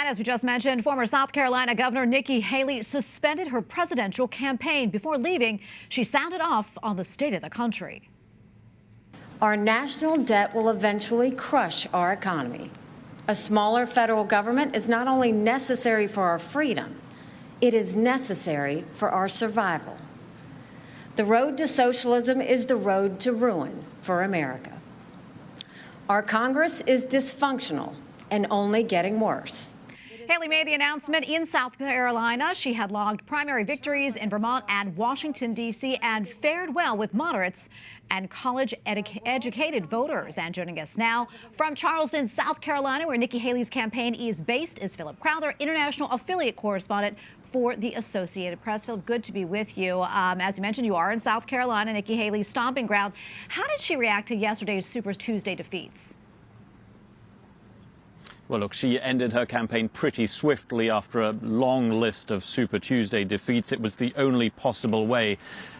And as we just mentioned, former South Carolina Governor Nikki Haley suspended her presidential campaign. Before leaving, she sounded off on the state of the country. Our national debt will eventually crush our economy. A smaller federal government is not only necessary for our freedom, it is necessary for our survival. The road to socialism is the road to ruin for America. Our Congress is dysfunctional and only getting worse. Haley made the announcement in South Carolina. She had logged primary victories in Vermont and Washington, D.C., and fared well with moderates and college-educated voters. And joining us now from Charleston, South Carolina, where Nikki Haley's campaign is based, is Philip Crowther, international affiliate correspondent for the Associated Press. Philip, good to be with you. As you mentioned, you are in South Carolina, Nikki Haley's stomping ground. How did she react to yesterday's Super Tuesday defeats? Well, look, she ended her campaign pretty swiftly after a long list of Super Tuesday defeats. It was the only possible way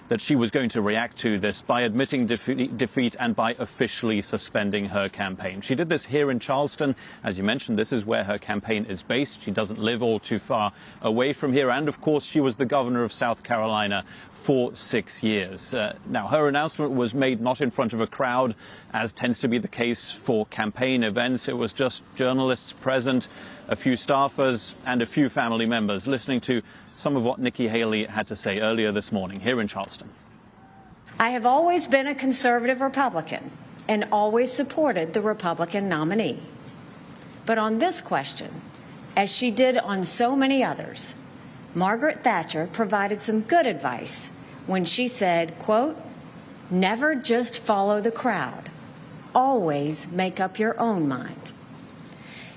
that she was going to react to this, by admitting defeat and by officially suspending her campaign. She did this here in Charleston. As you mentioned, this is where her campaign is based. She doesn't live all too far away from here. And of course, she was the governor of South Carolina for 6 years. Now, her announcement was made not in front of a crowd, as tends to be the case for campaign events. It was just journalists present, a few staffers and a few family members, listening to some of what Nikki Haley had to say earlier this morning here in Charleston. I have always been a conservative Republican and always supported the Republican nominee. But on this question, as she did on so many others, Margaret Thatcher provided some good advice when she said, quote, "Never just follow the crowd. Always make up your own mind."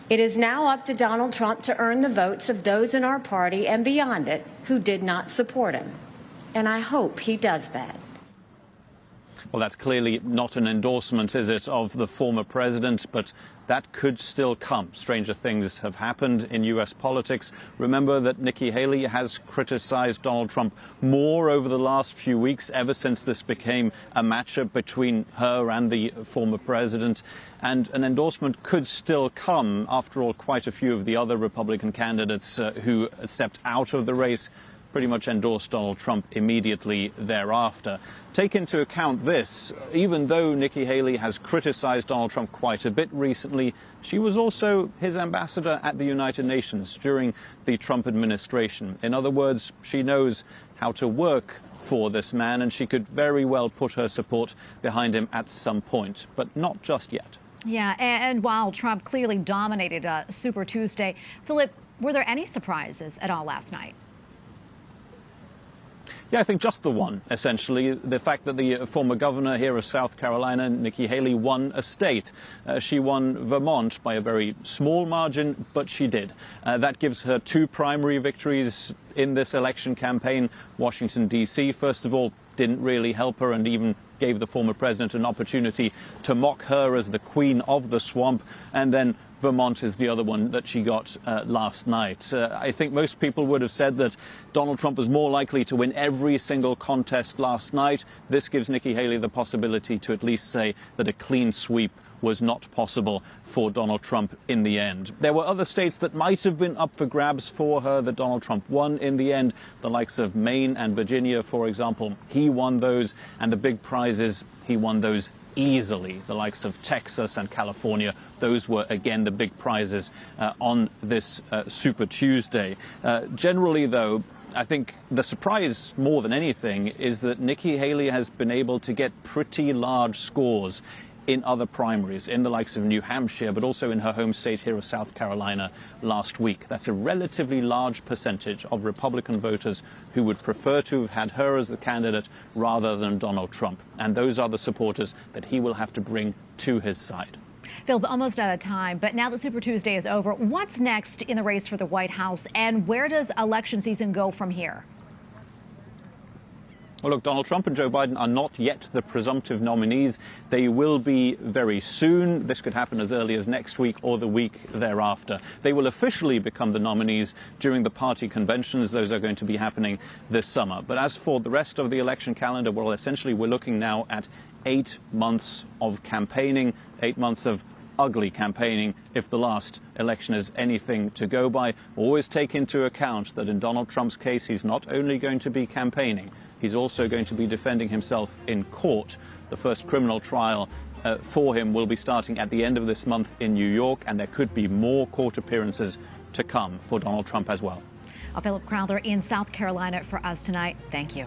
It is now up to Donald Trump to earn the votes of those in our party and beyond it who did not support him. And I hope he does that. Well, that's clearly not an endorsement, is it, of the former president, but that could still come. Stranger things have happened in U.S. politics. Remember that Nikki Haley has criticized Donald Trump more over the last few weeks, ever since this became a matchup between her and the former president. And an endorsement could still come. After all, quite a few of the other Republican candidates who stepped out of the race pretty much endorsed Donald Trump immediately thereafter. Take into account this, even though Nikki Haley has criticized Donald Trump quite a bit recently, she was also his ambassador at the United Nations during the Trump administration. In other words, she knows how to work for this man, and she could very well put her support behind him at some point, but not just yet. Yeah, and while Trump clearly dominated Super Tuesday, Philip, were there any surprises at all last night? Yeah, I think just the one, essentially. The fact that the former governor here of South Carolina, Nikki Haley, won a state. She won Vermont by a very small margin, but she did. That gives her 2 primary victories in this election campaign. Washington, D.C., first of all, didn't really help her and even gave the former president an opportunity to mock her as the queen of the swamp. And then Vermont is the other one that she got last night. I think most people would have said that Donald Trump was more likely to win every single contest last night. This gives Nikki Haley the possibility to at least say that a clean sweep was not possible for Donald Trump in the end. There were other states that might have been up for grabs for her that Donald Trump won in the end, the likes of Maine and Virginia, for example. He won those, and the big prizes, he won those easily. The likes of Texas and California, those were again the big prizes on this Super Tuesday. Generally, though, I think the surprise more than anything is that Nikki Haley has been able to get pretty large scores in other primaries, in the likes of New Hampshire, but also in her home state here of South Carolina last week. That's a relatively large percentage of Republican voters who would prefer to have had her as the candidate rather than Donald Trump. And those are the supporters that he will have to bring to his side. Phil, almost out of time, but now that Super Tuesday is over, what's next in the race for the White House, and where does election season go from here? Well, look, Donald Trump and Joe Biden are not yet the presumptive nominees. They will be very soon. This could happen as early as next week or the week thereafter. They will officially become the nominees during the party conventions. Those are going to be happening this summer. But as for the rest of the election calendar, well, essentially we're looking now at 8 months of campaigning, 8 months of ugly campaigning if the last election is anything to go by. Always take into account that in Donald Trump's case, he's not only going to be campaigning, he's also going to be defending himself in court. The first criminal trial for him will be starting at the end of this month in New York, and there could be more court appearances to come for Donald Trump as well. Philip Crowther in South Carolina for us tonight. Thank you.